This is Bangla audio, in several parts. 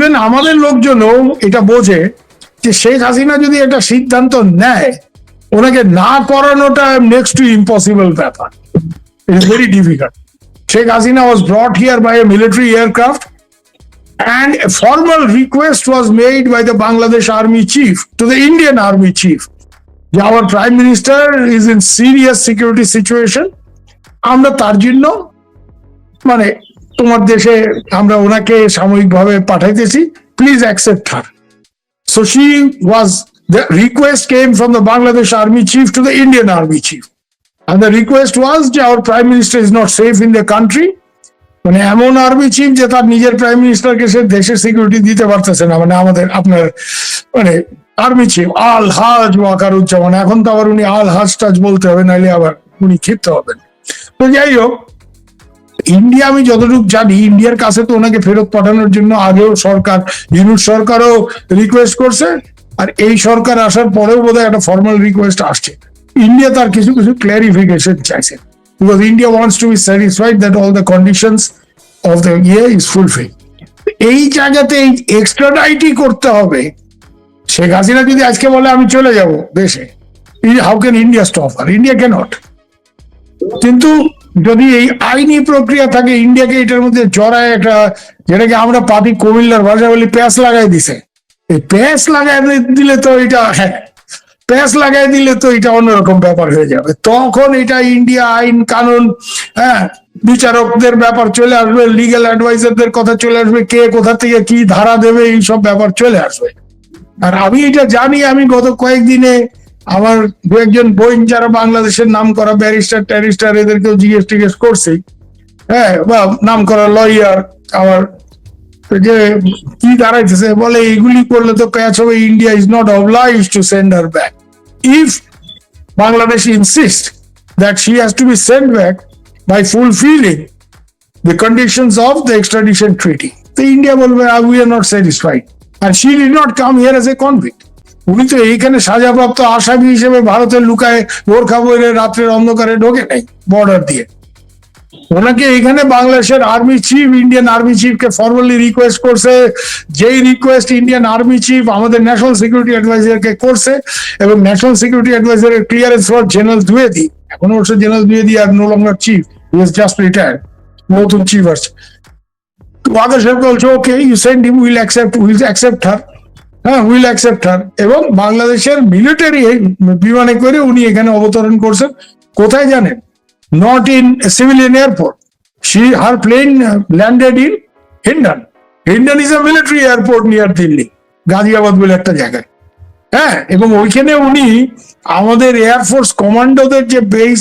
ইভেন আমাদের লোকজনও এটা বোঝে যে শেখ হাসিনা যদি একটা সিদ্ধান্ত নেয়, ওনাকে না করানোটা নেক্সট টু ইম্পসিবল ব্যাপার। It is very difficult. Sheikh Hasina was brought here by a military aircraft, and a formal request was made by the Bangladesh Army Chief to the Indian Army Chief. Our Prime Minister is in serious security situation. আমরা তার জন্য মানে তোমার দেশে আমরা ওনাকে সাময়িকভাবে পাঠাইতেছি, please accept her. So the request came from the Bangladesh Army Chief to the Indian Army Chief. And the request was যে our Prime Minister is not safe in the country. মানে এমন আর্মি চিফ যে তার নিজের প্রাইম মিনিস্টারকে সে দেশের সিকিউরিটি দিতে পারতেছে না, মানে আমাদের আপনার মানে আর্মি চিফ আল হাজ ওয়াকারুজ্জামান, এখন তো আবার উনি আল হাজ টাজ বলতে হবে, নাহলে আবার উনি ক্ষিপ্ত হবেন। তো যাই হোক, ইন্ডিয়া আমি যতটুকু জানি ইন্ডিয়ার কাছে তো ওনাকে ফেরত পাঠানোর জন্য আগেও সরকার, ইউনুস সরকারও রিকোয়েস্ট করছে, আর এই সরকার আসার পরেও বোধহয় একটা ফর্মাল রিকোয়েস্ট আসছে। ইন্ডিয়া তার কিছু কিছু ক্ল্যারিফিকেশন চাইছে, because India wants to be satisfied that all the conditions of the year is fulfilled. এই জায়গাতে এক্সট্রাডাইটই করতে হবে। শেখ হাসিনা যদি আজকে বলে আমি চলে যাব দেশে, how can India stop her? India cannot. কিন্তু যদি এই আইনি প্রক্রিয়া থাকে, ইন্ডিয়াকে এটার মধ্যে জড়ায় একটা, যেটাকে আমরা পাতি কুমিল্লার ভাষা বলি প্যাঁচ লাগাই দিছে, এই প্যাঁচ লাগাই দিলে তো এটা প্যাঁচ লাগাই দিলে তো এটা অন্যরকম ব্যাপার হয়ে যাবে। তখন এটা ইন্ডিয়া আইন কানুন, বিচারকদের ব্যাপার চলে আসবে, লিগ্যাল অ্যাডভাইজারদের কথা চলে আসবে, কে কোথা থেকে কি ধারা দেবে এইসব ব্যাপার চলে আসবে। আর আমি এটা জানি, আমি গত কয়েকদিনে আমার দু একজন বোন যারা বাংলাদেশের নাম করা ব্যারিস্টার ট্যারিস্টার এদেরকেও জিজ্ঞেস করছি, বা নাম করা লয়ার, আমার যে কি দাঁড়াইতেছে, বলে এইগুলি করলে তো প্যাচ হবে, India is not obliged to send her back. If Bangladesh insists that she has to be sent back by fulfilling the conditions of the extradition treaty, the India বলবে we are not satisfied, and she did not come here as a convict. উনি তো এইখানে সাজাপ্রাপ্ত আসামি হিসেবে ভারতে লুকায় বোরখা পরে রাত্রের অন্ধকারে ঢোকে নাই বর্ডার দিয়ে। ওনাকে এখানে বাংলাদেশের আর্মি চিফ ইন্ডিয়ান আর্মি চিফকে ফর্মালি রিকোয়েস্ট করছে, যেই রিকোয়েস্ট ইন্ডিয়ান আর্মি চিফ আমাদের ন্যাশনাল সিকিউরিটি অ্যাডভাইজারকে করছে, এবং ন্যাশনাল সিকিউরিটি অ্যাডভাইজারের ক্লিয়ারেন্স ফর জেনারেল দ্বিবেদী, এখন অবশ্য জেনারেল দ্বিবেদী আর no longer chief, he is just retired, নতুন চিফ আসছে। ওয়াকার সাহেব বলছে okay you send him, will accept her, will accept her. এবং বাংলাদেশের মিলিটারি বিমানে করে উনি এখানে অবতরণ করছেন। কোথায় জানেন? Not in a civilian airport. Her plane landed in Hindon. Hindon is a military airport near Delhi, Ghaziabad বলে একটা জায়গায়। এবং ওইখানে উনি আমাদের এয়ারফোর্স কমান্ডোদের যে বেস,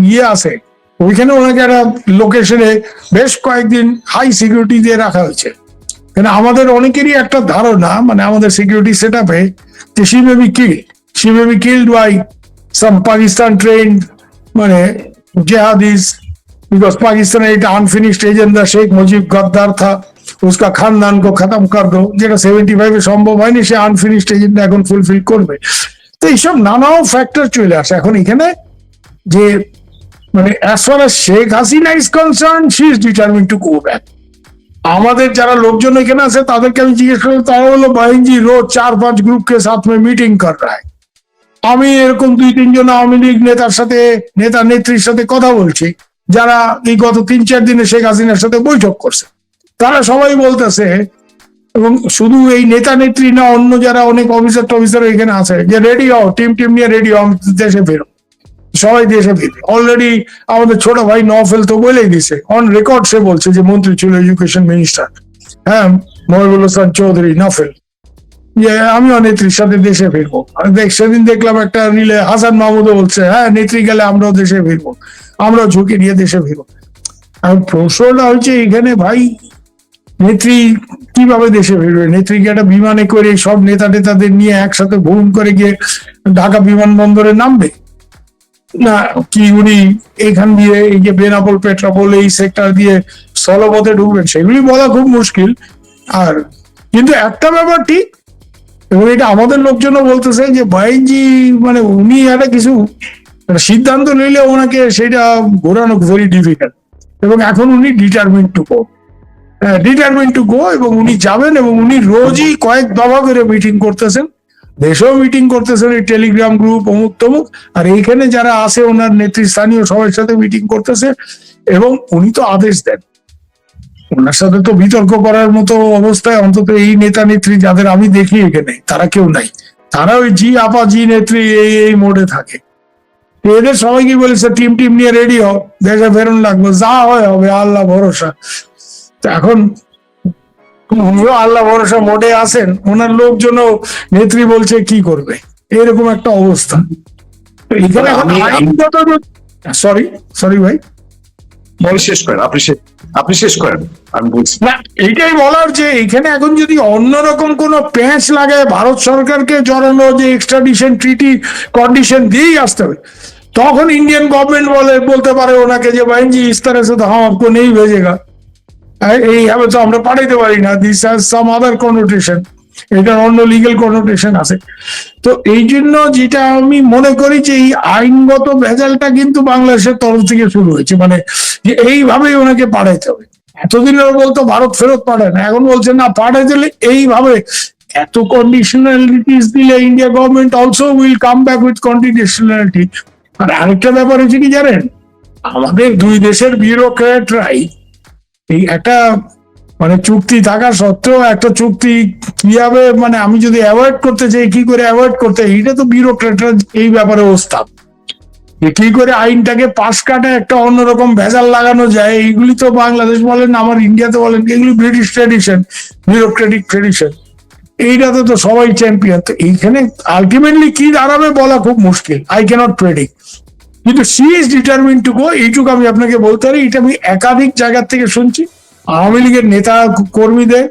যে আছে, ওইখানে ওনাকে একটা লোকেশনে বেশ কয়েকদিন হাই সিকিউরিটি দিয়ে রাখা হয়েছে। কেন আমাদের অনেকেরই একটা ধারণা, মানে আমাদের সিকিউরিটি সেট আপে, যে she may be killed by some Pakistan trained মানে जिहादीज, बिकॉज पाकिस्तान एक अनफिनिश्ड एजेंडा शेख मुजीब गद्दार था, उसका खानदान को खत्म कर दो, যেটা 75 এ সম্ভব হয়নি, সে আনফিনিশড এজেন্ডা এখন ফুলফিল করবে। তো এইসব নানা ফ্যাক্টর চলে আসে এখন এখানে, যে মানে as far as Sheikh Hasina is concern, she is determined to go back. আমাদের যারা লোকজন এখানে আছে তাদেরকে আমি জিজ্ঞেস করি, তারা হলো বাহিনী রোজ 4-5 গ্রুপ কে সাথ মে মিটিং কর রা হ্যায়। আমি এরকম 2-3 জন আওয়ামী লীগ নেতা নেত্রীর সাথে কথা বলছি, যারা এই গত 3-4 দিনে শেখ হাসিনার সাথে বৈঠক করছে। তারা সবাই বলতেছে, এবং শুধু এই নেতা নেত্রী না, অন্য যারা অনেক অফিসার এখানে আছে, যে রেডি হও, টিম নিয়ে রেডি হও, দেশে ফেরো, সবাই দেশে ফিরবে। অলরেডি আমাদের ছোট ভাই নফেল তো বলেই দিছে, অন রেকর্ড সে বলছে, যে মন্ত্রী ছিল এডুকেশন মিনিস্টার, মহিবুল হাসান চৌধুরী নফেল, যে আমিও নেত্রীর সাথে দেশে ফিরবো। সেদিন দেখলাম একটা রিলে হাসান মাহমুদও বলছে, নেত্রী গেলে আমরাও দেশে ফিরবো, আমরাও ঝুঁকি নিয়ে দেশে ফিরবো। আর প্রশ্নটা হচ্ছে এখানে, ভাই নেত্রী কিভাবে দেশে ফিরবে? নেত্রীকে একটা বিমানে করে সব নেতাদের নিয়ে একসাথে ভ্রমণ করে গিয়ে ঢাকা বিমানবন্দরে নামবে, না কি উনি এখান দিয়ে এই যে বেনাপোল পেট্রাপোল এই সেক্টর দিয়ে স্থলপথে ঢুকবেন? সেগুলি বলা খুব মুশকিল। আর কিন্তু একটা ব্যাপার ঠিক, এবং এটা আমাদের লোকজনও বলতেছে, যে ভাইজি মানে উনি একটা কিছু সিদ্ধান্ত নিলে ওনাকে সেটা ঘোরানো ভেরি ডিফিকাল্ট, এবং এখন উনি determined to go. Determine to গো, এবং উনি যাবেন এবং উনি রোজই কয়েক দফা করে মিটিং করতেছেন, দেশেও মিটিং করতেছেন, এই টেলিগ্রাম গ্রুপ অমুক তমুক, আর এইখানে যারা আছে ওনার নেতৃস্থানীয় সবার সাথে মিটিং করতেছে, এবং উনি তো আদেশ দেন। ওনার সাথে তো বিতর্ক করার মতো অবস্থায় অন্তত এই নেতা নেত্রী যাদের আমি দেখি এখানে, তারা কেউ নাই। তারা ওই জি আপা জি নেত্রী এই এই মোডে থাকে। এদের সবাইকে বলেছে টিম টিম নিয়ে রেডি হও, দেশে ফেরুন লাগবে, যা হয় হবে, আল্লাহ ভরসা। তো এখন উনিও আল্লাহ ভরসা মোডে আছেন, ওনার লোকজনও নেত্রী বলছে কি করবে, এরকম একটা অবস্থা। তো এখানে এখন আইনগত, সরি সরি ভাই, শেষ করেন, আপনি শেষ করেন, আমি বলছি না এইটাই বলার যে এখানে এখন যদি অন্যরকম কোন প্যাঁচ লাগায় ভারত সরকারকে জড়ানো, যে এক্সট্রাডিশন ট্রিটি কন্ডিশন দিয়েই আসতে হবে, তখন ইন্ডিয়ান গভর্নমেন্ট বলতে পারে ওনাকে যে ভাই জি ইস तरह से तो हम आपको नहीं भेजेगा, এইভাবে তো আমরা পাঠাইতে পারি না, this has some other connotation, এটার অন্য লিগেল কনোটেশন আছে। তো এই জন্য যেটা আমি মনে করি যে এই আইনগত ভেজালটা কিন্তু বাংলাদেশের তরফ থেকে শুরু হয়েছে, মানে যে এইভাবেই ওনাকে পাঠাইতে হবে। এতদিন ওরা বলতো ভারত ফেরত পাঠায় না, এখন বলছে না পাঠাই দিলে এইভাবে এত কন্ডিশনালিটিস দিলে India government also will come back with conditionality. আর আরেকটা ব্যাপার হচ্ছে কি জানেন, আমাদের দুই দেশের বিউরোক্র্যাটরাই এই একটা মানে চুক্তি থাকা সত্ত্বেও একটা চুক্তি কিভাবে, মানে আমি যদি অ্যাভয়েড করতে চাই কি করে অ্যাভয়েড করতে, এইটা তো বিউরোক্র্যাটরা এই ব্যাপারে ওস্তাদ, যে কি করে আইনটাকে পাশ কাটে একটা অন্যরকম ভেজাল লাগানো যায়। এইগুলি তো বাংলাদেশ বলেন আমার ইন্ডিয়াতে বলেন, এগুলি ব্রিটিশ ট্রেডিশন, বিউরোক্রেটিক ট্রেডিশন, এইটাতে তো সবাই চ্যাম্পিয়ন। তো এইখানে আলটিমেটলি কি দাঁড়াবে বলা খুব মুশকিল, আই ক্যানট প্রেডিক্ট, কিন্তু she is determine to go, এইটুকু আমি আপনাকে বলতে পারি। এটা আমি একাধিক জায়গার থেকে শুনছি, আওয়ামী লীগের নেতা কর্মীদের,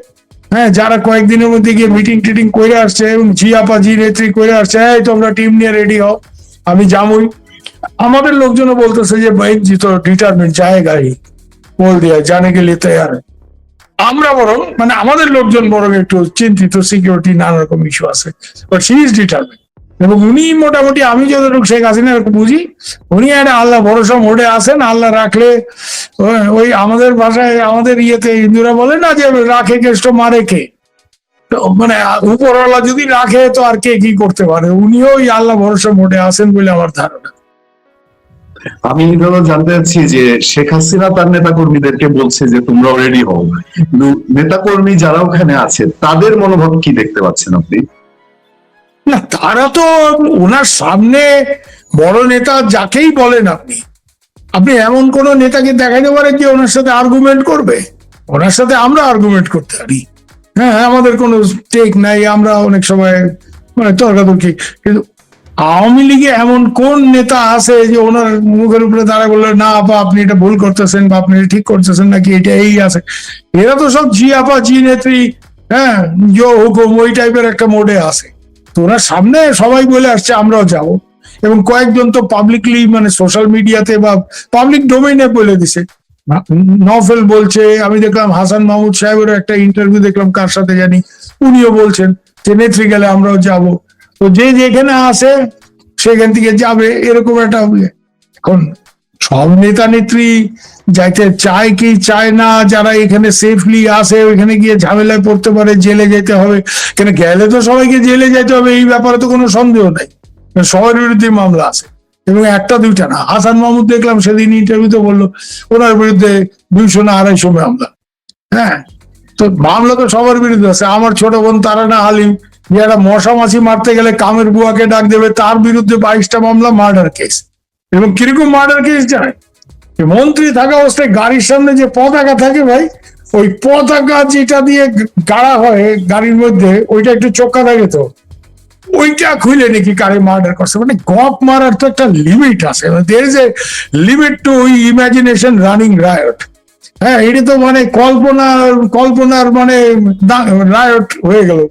হ্যাঁ, যারা কয়েকদিনের মধ্যে গিয়ে মিটিং টিটিং করে আসছে এবং জি আপা জি নেত্রী করে আসছে, এই তোমরা টিম নিয়ে রেডি হও, আমি যাবই। আমাদের লোকজনও বলতেছে যে ভাই জি তো ডিটারমিন জায়গায় বল দিয়া জানে গেলে তৈরি। আমরা বরং মানে আমাদের লোকজন বরং একটু চিন্তিত, সিকিউরিটি নানা রকম ইস্যু আছে, বাট সি ইজ ডিটারমিন। এবং উনি মোটামুটি আমি যতটুকু শেখ হাসিনা বুঝি, উনি একটা আল্লাহ ভরসা মোড়ে আছেন, আল্লাহ রাখলে ওই আমাদের ভাষায় আমাদের ইয়েতে হিন্দুরা বলে না যে রাখে কেষ্ট মারে কে, তো মানে উপরওয়ালা যদি রাখে তো আর কে কি করতে পারে, উনিও ওই আল্লাহ ভরসা মোড়ে আছেন বলে আমার ধারণা। আমি ধরো জানতে চাচ্ছি যে শেখ হাসিনা তার নেতা কর্মীদেরকে বলছে যে তোমরা রেডি হও, কিন্তু নেতা কর্মী যারা ওখানে আছে তাদের মনোভাব কি দেখতে পাচ্ছেন আপনি? না তারা তো ওনার সামনে বড় নেতা যাকেই বলেন আপনি, আপনি এমন কোন নেতাকে দেখাইতে পারেন যে ওনার সাথে আর্গুমেন্ট করবে? ওনার সাথে আমরা আর্গুমেন্ট করতে পারি, হ্যাঁ, আমাদের কোনো টেক নাই, আমরা অনেক সময় মানে তর্কাতর্কি, কিন্তু আওয়ামী লীগে এমন কোন নেতা আছে যে ওনার মুখের উপরে দাঁড়া বললো না আপা আপনি এটা ভুল করতেছেন বা আপনি ঠিক করতেছেন নাকি এটা এই আছে? এরা তো সব জি আপা জি নেত্রী, হ্যাঁ, জো হুকুম, ওই টাইপের একটা মোডে আছে। তো ওনার সামনে সবাই বলে আসছে আমরাও যাব, এবং কয়েকজন তো পাবলিকলি মানে সোশ্যাল মিডিয়াতে বা পাবলিক ডোমেইনে বলে দিছে। নফেল বলছে, আমি দেখলাম হাসান মাহমুদ সাহেবেরও একটা ইন্টারভিউ দেখলাম কার সাথে জানি, উনিও বলছেন যে নেত্রী গেলে আমরাও যাব। তো যে যেখানে আছে সেখান থেকে যাবে, এরকম একটা। এখন সব নেতা নেত্রী যাইতে চায় কি চায় না, যারা এখানে সেফলি আসে ওইখানে গিয়ে ঝামেলায় পড়তে পারে, জেলে যেতে হবে, কেন গেলে তো সবাইকে জেলে যেতে হবে, এই ব্যাপারে তো কোনো সন্দেহ নাই, সবার বিরুদ্ধে মামলা আছে, এবং একটা দুইটা না। হাসান মাহমুদ দেখলাম সেদিন ইন্টারভিউতে বললো ওনার বিরুদ্ধে 200 না 250 মামলা, হ্যাঁ, তো মামলা তো সবার বিরুদ্ধে আছে। আমার ছোট বোন তারানা হালিম, যে একটা মশা মাছি মারতে গেলে কামের বুয়াকে ডাক দেবে, তার বিরুদ্ধে 22টা মামলা মার্ডার কেস। এবং কিরকম মার্ডার কেস জানেন, মন্ত্রী থাকা অবস্থায় গাড়ির সামনে যে পতাকা থাকে ভাই, ওই পতাকা যেটা দিয়ে গাড়া হয় গাড়ির মধ্যে, ওইটা একটু চোখা থাকে, তো ওইটা খুলে নাকি কারে মার্ডার করছে। মানে গপ মারার তো একটা লিমিট আছে, there is a limit to imagination running riot. হ্যাঁ, এটা তো মানে কল্পনার মানে রায়ট হয়ে গেল।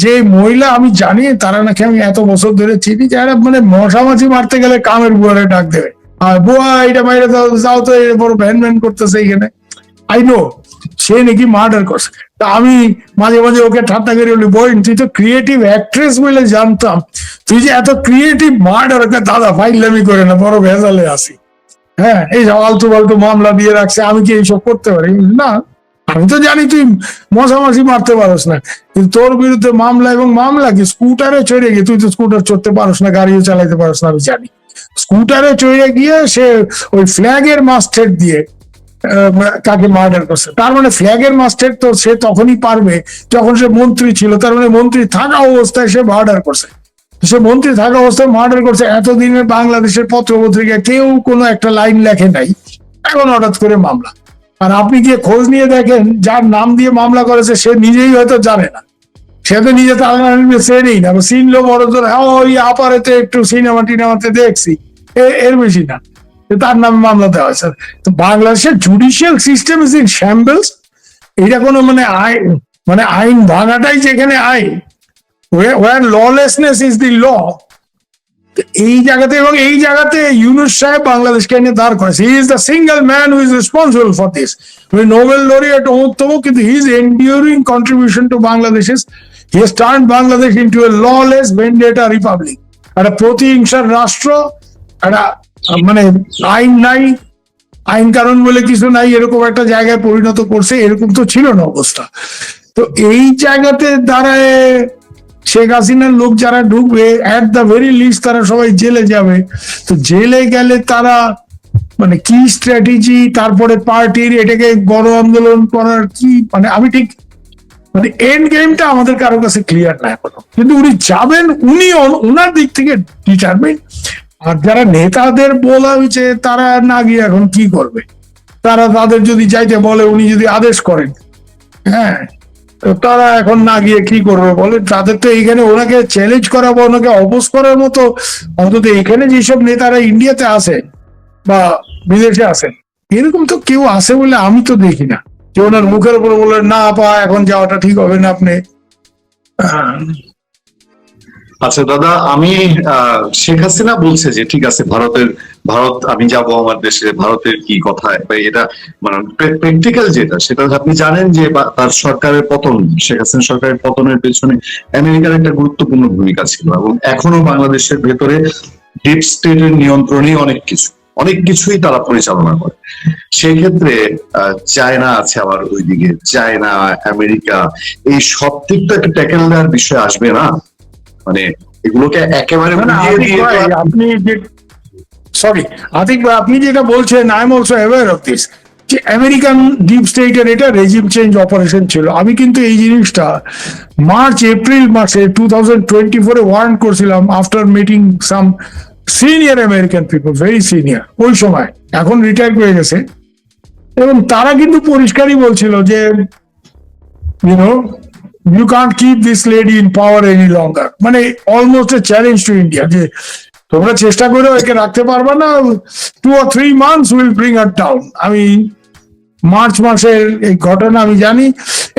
যে মহিলা আমি জানি তারা নাকি আমি এত বছর ধরে চিনি, যারা মানে মশামাছি মারতে গেলে কামের বুয়ারে ডাক দেবে, আর বুয়া এটা বাইরে যাও তো, বড় ভ্যান ভ্যান করতেছে এখানে, আই নো সে নাকি মার্ডার করছে। তা আমি মাঝে মাঝে ওকে ঠাট্টা করে বলি, বোন তুই তো ক্রিয়েটিভ অ্যাক্ট্রেস বলে জানতাম, তুই যে এত ক্রিয়েটিভ মার্ডার, দাদা ফাইলামি করে না, বড় ভেজালে আসি। হ্যাঁ, এই সব আলতু ফালতু মামলা দিয়ে রাখছে, আমি কি এইসব করতে পারি? না, আমি তো জানি তুই মশামাছি মারতে পারস না, কিন্তু তোর বিরুদ্ধে মামলা এবং মামলা কি স্কুটারে চড়ে গিয়ে, তুই তো স্কুটার চড়তে পারস না, গাড়িও চালাইতে পারস না, আমি জানি। স্কুটারে চড়ে গিয়ে সে ওই ফ্ল্যাগের মাস্টার দিয়ে কাকে মার্ডার করছে। তার মানে ফ্ল্যাগের মাস্টার তো সে তখনই পারবে যখন সে মন্ত্রী ছিল, তার মানে মন্ত্রী থাকা অবস্থায় সে মার্ডার করছে। সে মন্ত্রী থাকা অবস্থায় মার্ডার করছে, এতদিনের বাংলাদেশের পত্র পত্রিকা কেউ কোনো একটা লাইন লেখে নাই, এখন হঠাৎ করে মামলা। আর আপনি গিয়ে খোঁজ নিয়ে দেখেন যার নাম দিয়ে মামলা করেছে সে নিজেই হয়তো জানে না, সে তো নিজে চেনেই না, চিনলো বড় জোর ওই আপারেতে একটু সিনেমা টিনেমাতে দেখছি, এর বেশি না, তার নামে মামলা দেওয়া হয়েছে। তো বাংলাদেশের জুডিশিয়াল সিস্টেম ইজ ইন শ্যাম্বলস। এটা কোনো মানে আইন ভাঙাটাই যেখানে আইন, where lawlessness is the law, এই জায়গাতে, এবং এই জায়গাতে ইউনূস সাহেব বাংলাদেশকে এনে দাঁড় করেছে। He is the single man who is responsible for this. Nobel laureate অন্যতম, কিন্তু his enduring contribution to Bangladesh is he has turned Bangladesh into a lawless vendetta republic, একটা প্রতিহিংসার রাষ্ট্র, একটা মানে আইন নাই, আইন কানুন বলে কিছু নাই, এরকম একটা জায়গায় পরিণত করছে। এরকম তো ছিল না অবস্থা। তো এই জায়গাতে দাঁড়ায় শেখ হাসিনার লোক যারা ঢুকবে, অ্যাট দ্য ভেরি লিস্ট তারা সবাই জেলে যাবে। তো জেলে গেলে তারা মানে কি স্ট্র্যাটেজি, তারপরে পার্টির এটাকে গণ আন্দোলন করার কি, মানে আমি ঠিক মানে এন্ড গেমটা আমাদের কারো কাছে ক্লিয়ার না এখনো, কিন্তু উনি যাবেন, উনি ওনার দিক থেকে ডিটারমিন। আর যারা নেতাদের বলা হয়েছে তারা না গিয়ে এখন কি করবে, তারা তাদের যদি যাইতে বলে, উনি যদি আদেশ করেন, হ্যাঁ, তারা এখন না গিয়ে কি করবে বলে। তাদের তো এইখানে ওনাকে চ্যালেঞ্জ করা বা ওনাকে অপোজ করার মতো, অন্তত এখানে যেসব নেতারা ইন্ডিয়াতে আছে বা বিদেশে আছে, এরকম তো কেউ আছে বলে আমি তো দেখি না, যে ওনার মুখের উপর বলে না পা এখন যাওয়াটা ঠিক হবে না আপনি। আচ্ছা দাদা, আমি শেখ হাসিনা বলছে যে ঠিক আছে ভারত আমি যাব আমার দেশে, ভারতের কি কথা, এটা মানে প্র্যাকটিক্যাল যেটা, সেটা আপনি জানেন যে তার সরকারের পতন, শেখ হাসিনা সরকারের পতনের পেছনে আমেরিকার একটা গুরুত্বপূর্ণ ভূমিকা ছিল, এবং এখনো বাংলাদেশের ভেতরে ডিপ স্টেটের নিয়ন্ত্রণেই অনেক কিছুই তারা পরিচালনা করে। সেক্ষেত্রে চায়না আছে, আবার ওইদিকে চায়না, আমেরিকা, এই সব দিকটাকে ট্যাকেল দেওয়ার বিষয় আসবে না? মানে এগুলোকে একেবারে আপনি সরি আতিক ভাই, আপনি যেটা বলছেন I am also aware of this, যে আমেরিকান ডিপ স্টেটের এটা রেজিম চেঞ্জ অপারেশন ছিল। আমি কিন্তু এই জিনিসটা এপ্রিল মাসে 2024 ওয়ার্ন করছিলাম, after meeting some senior American people, very senior, ওই সময়, এখন রিটায়ার হয়ে গেছে, এবং তারা কিন্তু পরিষ্কারই বলছিল যে you can't keep this lady in power any longer, মানে almost A challenge to India, যে তোমরা চেষ্টা করে একে রাখতে পারবে না, 2 or 3 months will bring her down। আমি মার্চ মাসের এই ঘটনা আমি জানি।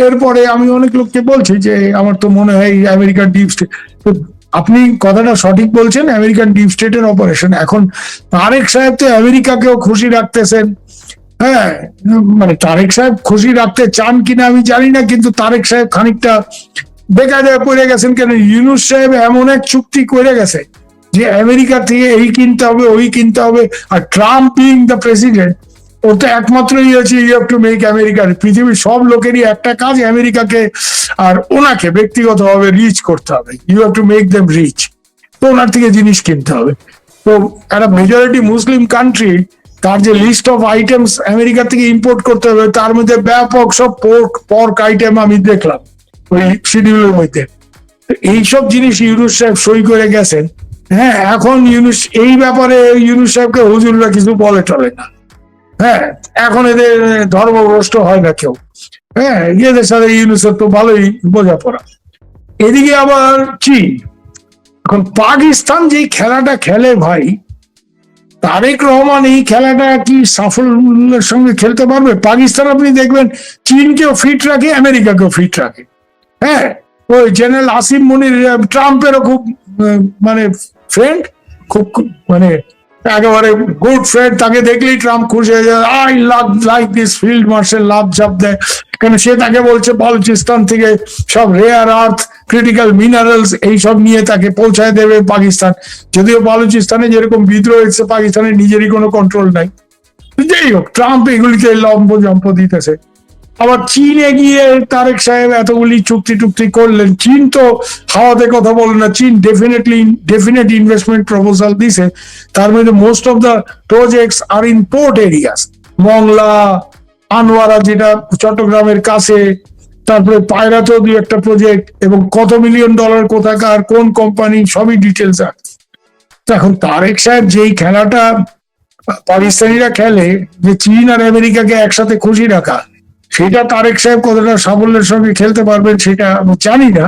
এরপরে আমি অনেক লোককে বলছি যে আমার তো মনে হয় আমেরিকান ডিপ স্টেট, আপনি কথাটা সঠিক বলছেন, আমেরিকান ডিপ স্টেটের অপারেশন। এখন তারেক সাহেব তো আমেরিকাকেও খুশি রাখতেছেন, হ্যাঁ, মানে তারেক সাহেব খুশি রাখতে চান কিনা আমি জানি না, কিন্তু তারেক সাহেব খানিকটা বেকায়দায় পড়ে গেছেন। কেন, ইউনূস সাহেব এমন এক চুক্তি করে গেছে যে আমেরিকা থেকে এই কিনতে হবে, ওই কিনতে হবে। আর ট্রাম্প বিং দ্য প্রেসিডেন্ট, ওর তো একমাত্র হচ্ছে you have to make America, পৃথিবীর সব লোকেরই একটা কাজ, আমেরিকাকে আর ওনাকে ব্যক্তিগতভাবে রিচ করতে হবে, you have to make them rich, তো ওনার থেকে জিনিস কিনতে হবে। তো একটা মেজরিটি মুসলিম কান্ট্রি, তার যে লিস্ট অফ আইটেমস আমেরিকা থেকে ইম্পোর্ট করতে হবে, তার মধ্যে ব্যাপক সব পর্ক আইটেম আমি দেখলাম ওই শিডিউলের মধ্যে। এইসব জিনিস ইউনূস সাহেব সই করে গেছেন। হ্যাঁ, এখন এই ব্যাপারে ইউনূস সাহেবকে হুজুররা কিছু বলে টলে না। হ্যাঁ, এখন এদের ধর্মভ্রষ্ট হয় না কেউ। হ্যাঁ, এদের সাথে ইউনূসের তো ভালোই বোঝাপড়া। এদিকে আবার চীন, এখন পাকিস্তান যে খেলাটা খেলে ভাই, তারেক রহমান এই খেলাটা কি সাফল্যের সঙ্গে খেলতে পারবে? পাকিস্তান আপনি দেখবেন চীনকেও ফিট রাখে, আমেরিকাকেও ফিট রাখে। হ্যাঁ, ওই জেনারেল আসিম মনির ট্রাম্পেরও খুব মানে ফ্রেন্ড, খুব মানে একেবারে গুড ফ্রেন্ড, তাকে দেখলেই ট্রাম্প খুশি হয়ে যায়, I love like this field marshal, love ঝাপ দেয়। কেন, সে তাকে বলছে বালুচিস্তান থেকে সব রেয়ার আর্থ, ক্রিটিক্যাল মিনারেলস এইসব নিয়ে তাকে পৌঁছায় দেবে পাকিস্তান। যদিও বালুচিস্তানে যেরকম বিদ্রোহ হচ্ছে, পাকিস্তানের নিজেরই কোনো কন্ট্রোল নাই। যাই হোক, ট্রাম্প এগুলিতে লম্ব জম্প দিতেছে। আবার চীনে গিয়ে তারেক সাহেব এতগুলি চুক্তি টুক্তি করলেন, চীন তো হাওয়াতে কথা বলে না, চীন ডেফিনেট ইনভেস্টমেন্ট প্রপোজাল দিছে, তার মধ্যে most of the projects are in port areas, Mongla, Anwara যেটা চট্টগ্রামের কাছে, তারপরে পায়রাতেও দুই একটা প্রজেক্ট, এবং কত মিলিয়ন ডলার কোথাকার কোন কোম্পানি সবই ডিটেলস আছে। তো এখন তারেক সাহেব যেই খেলাটা পাকিস্তানিরা খেলে, যে চীন আর আমেরিকাকে একসাথে খুশি রাখা, সেটা তারেক সাহেব কতটা সাফল্যের সঙ্গে খেলতে পারবেন সেটা আমি জানি না।